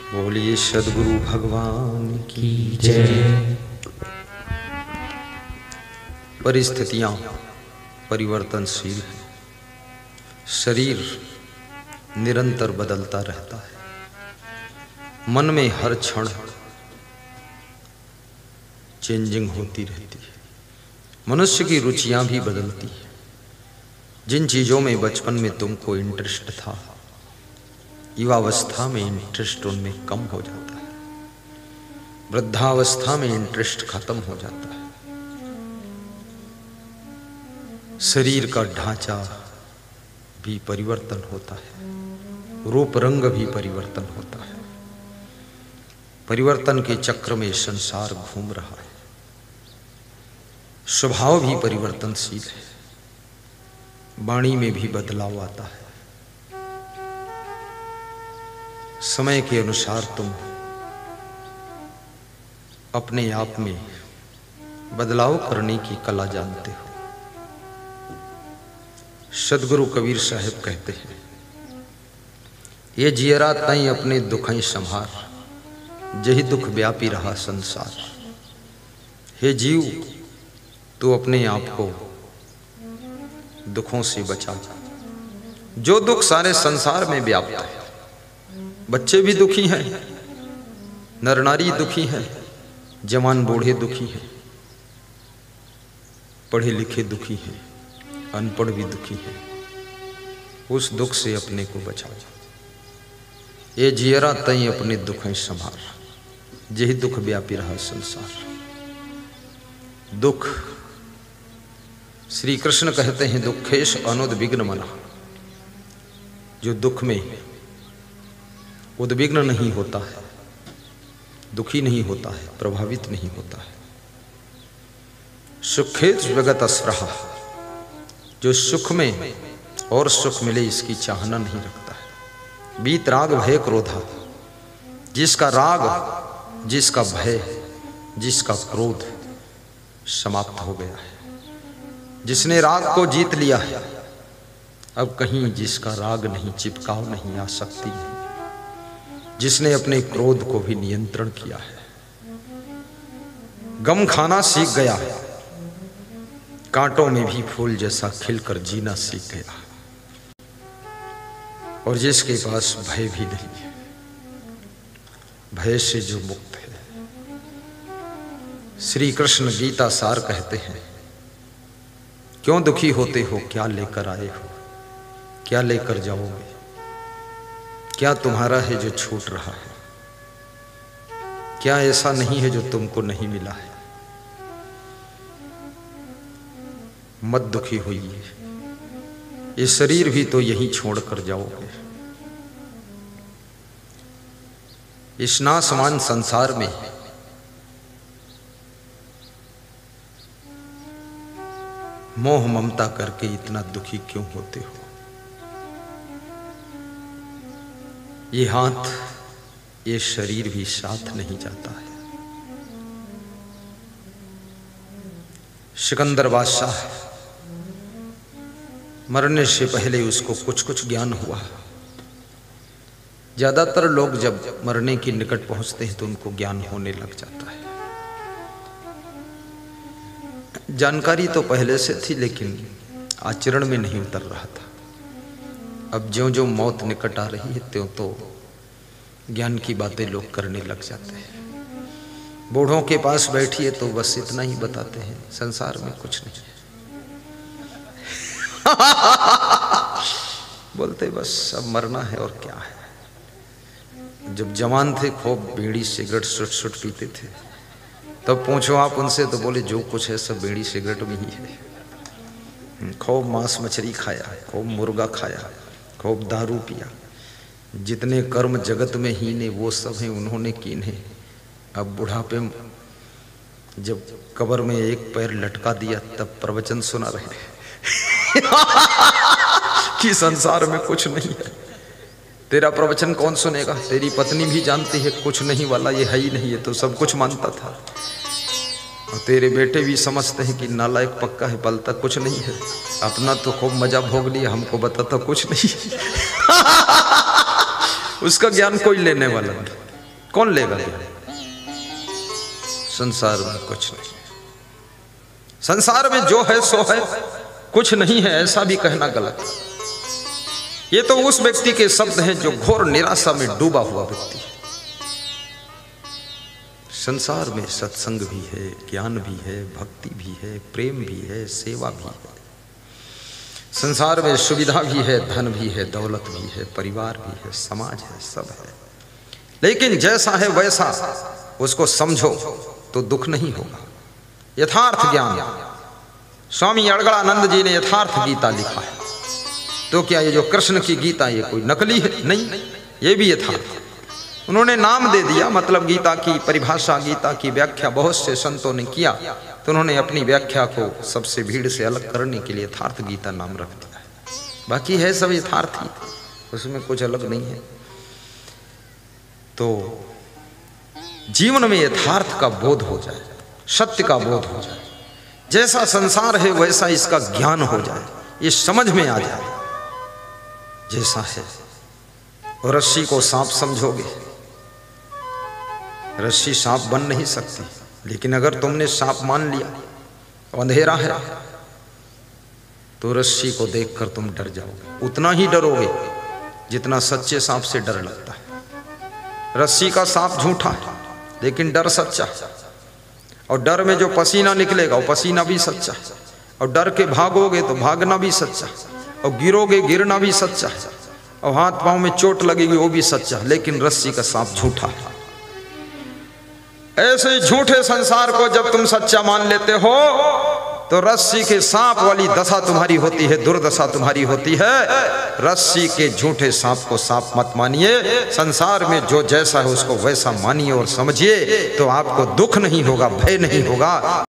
बोलिए सद्गुरु भगवान की जय। परिस्थितियां परिवर्तनशील हैं, शरीर निरंतर बदलता रहता है, मन में हर क्षण चेंजिंग होती रहती है। मनुष्य की रुचियां भी बदलती हैं। जिन चीज़ों में बचपन में तुमको इंटरेस्ट था, युवावस्था में इंटरेस्ट उनमें कम हो जाता है, वृद्धावस्था में इंटरेस्ट खत्म हो जाता है। शरीर का ढांचा भी परिवर्तन होता है, रूप रंग भी परिवर्तन होता है। परिवर्तन के चक्र में संसार घूम रहा है। स्वभाव भी परिवर्तनशील है, वाणी में भी बदलाव आता है। समय के अनुसार तुम अपने आप में बदलाव करने की कला जानते हो। सदगुरु कबीर साहब कहते हैं, ये जियरा तई अपने दुखई संभार, जही दुख व्यापी रहा संसार। हे जीव, तू अपने आप को दुखों से बचा। जो दुख सारे संसार में व्याप्त है, बच्चे भी दुखी हैं, नर नारी दुखी हैं, जवान बूढ़े दुखी हैं, पढ़े लिखे दुखी हैं, अनपढ़ भी दुखी हैं। उस दुख से अपने को बचा। ये जियरा तई अपने दुख संभार, यही दुख व्यापी रहा संसार। दुख, श्री कृष्ण कहते हैं, दुखेश अनुद्विग्न मना। जो दुख में उद्विग्न नहीं होता है, दुखी नहीं होता है, प्रभावित नहीं होता है। सुखेत जगत अस्पृहा, जो सुख में और सुख मिले इसकी चाहना नहीं रखता है। बीत राग भय क्रोधा, जिसका राग, जिसका भय, जिसका क्रोध समाप्त हो गया है, जिसने राग को जीत लिया है, अब कहीं जिसका राग नहीं, चिपकाव नहीं, आसक्ति नहीं, जिसने अपने क्रोध को भी नियंत्रण किया है, गम खाना सीख गया है, कांटों में भी फूल जैसा खिलकर जीना सीख गया, और जिसके पास भय भी नहीं है, भय से जो मुक्त है। श्री कृष्ण गीता सार कहते हैं, क्यों दुखी होते हो, क्या लेकर आए हो, क्या लेकर जाओगे, क्या तुम्हारा है जो छूट रहा है, क्या ऐसा नहीं है जो तुमको नहीं मिला है। मत दुखी होइए, ये शरीर भी तो यही छोड़कर जाओगे। इस नासमान संसार में मोह ममता करके इतना दुखी क्यों होते हो। ये हाथ, ये शरीर भी साथ नहीं जाता है। सिकंदर बादशाह, मरने से पहले उसको कुछ कुछ ज्ञान हुआ। ज्यादातर लोग जब मरने के निकट पहुंचते हैं तो उनको ज्ञान होने लग जाता है। जानकारी तो पहले से थी, लेकिन आचरण में नहीं उतर रहा था। अब ज्यों ज्यों मौत निकट आ रही है, त्यों तो ज्ञान की बातें लोग करने लग जाते हैं। बूढ़ों के पास बैठिए तो बस इतना ही बताते हैं, संसार में कुछ नहीं है। बोलते बस अब मरना है और क्या है। जब जवान थे खूब बीड़ी सिगरेट सुट सुट पीते थे, तब पूछो आप उनसे तो बोले जो कुछ है सब बीड़ी सिगरेट में ही है। खूब मांस मछली खाया, खूब मुर्गा खाया, खूब दारू पिया। जितने कर्म जगत में हीने वो सब हैं उन्होंने कीने। अब बुढ़ापे जब कब्र में एक पैर लटका दिया तब प्रवचन सुना रहे कि संसार में कुछ नहीं है। तेरा प्रवचन कौन सुनेगा। तेरी पत्नी भी जानती है कुछ नहीं वाला ये है ही नहीं, है तो सब कुछ मानता था। और तेरे बेटे भी समझते हैं कि नालायक पक्का है, पलता कुछ नहीं है। अपना तो खूब मजा भोग लिया, हमको बताता कुछ नहीं है। उसका ज्ञान कोई लेने वाला नहीं। कौन लेगा ज्ञान? संसार में कुछ नहीं, संसार में जो है सो है, कुछ नहीं है ऐसा भी कहना गलत। ये तो उस व्यक्ति के शब्द हैं जो घोर निराशा में डूबा हुआ व्यक्ति है। संसार में सत्संग भी है, ज्ञान भी है, भक्ति भी है, प्रेम भी है, सेवा भी है। संसार में सुविधा भी है, धन भी है, दौलत भी है, परिवार भी है, समाज है, सब है। लेकिन जैसा है वैसा उसको समझो तो दुख नहीं होगा। यथार्थ ज्ञान, स्वामी अड़गड़ानंद जी ने यथार्थ गीता लिखा है। तो क्या ये जो कृष्ण की गीता ये कोई नकली है? नहीं, ये भी यथार्थ। उन्होंने नाम दे दिया, मतलब गीता की परिभाषा, गीता की व्याख्या बहुत से संतों ने किया, तो उन्होंने अपनी व्याख्या को सबसे भीड़ से अलग करने के लिए यथार्थ गीता नाम रख दिया है। बाकी है सब यथार्थ ही, उसमें कुछ अलग नहीं है। तो जीवन में यथार्थ का बोध हो जाए, सत्य का बोध हो जाए, जैसा संसार है वैसा इसका ज्ञान हो जाए, ये समझ में आ जाए जैसा है। और रस्सी को सांप समझोगे, रस्सी सांप बन नहीं सकती, लेकिन अगर तुमने सांप मान लिया, अंधेरा है, तो रस्सी को देखकर तुम डर जाओगे। उतना ही डरोगे जितना सच्चे सांप से डर लगता है। रस्सी का सांप झूठा है, लेकिन डर सच्चा है। और डर में जो पसीना निकलेगा वो पसीना भी सच्चा है। और डर के भागोगे तो भागना भी सच्चा है। और गिरोगे, गिरना भी सच्चा है। और हाथ पांव में चोट लगेगी वो भी सच्चा है। लेकिन रस्सी का सांप झूठा है। ऐसे झूठे संसार को जब तुम सच्चा मान लेते हो तो रस्सी के सांप वाली दशा तुम्हारी होती है, दुर्दशा तुम्हारी होती है। रस्सी के झूठे सांप को सांप मत मानिए। संसार में जो जैसा है उसको वैसा मानिए और समझिए, तो आपको दुख नहीं होगा, भय नहीं होगा।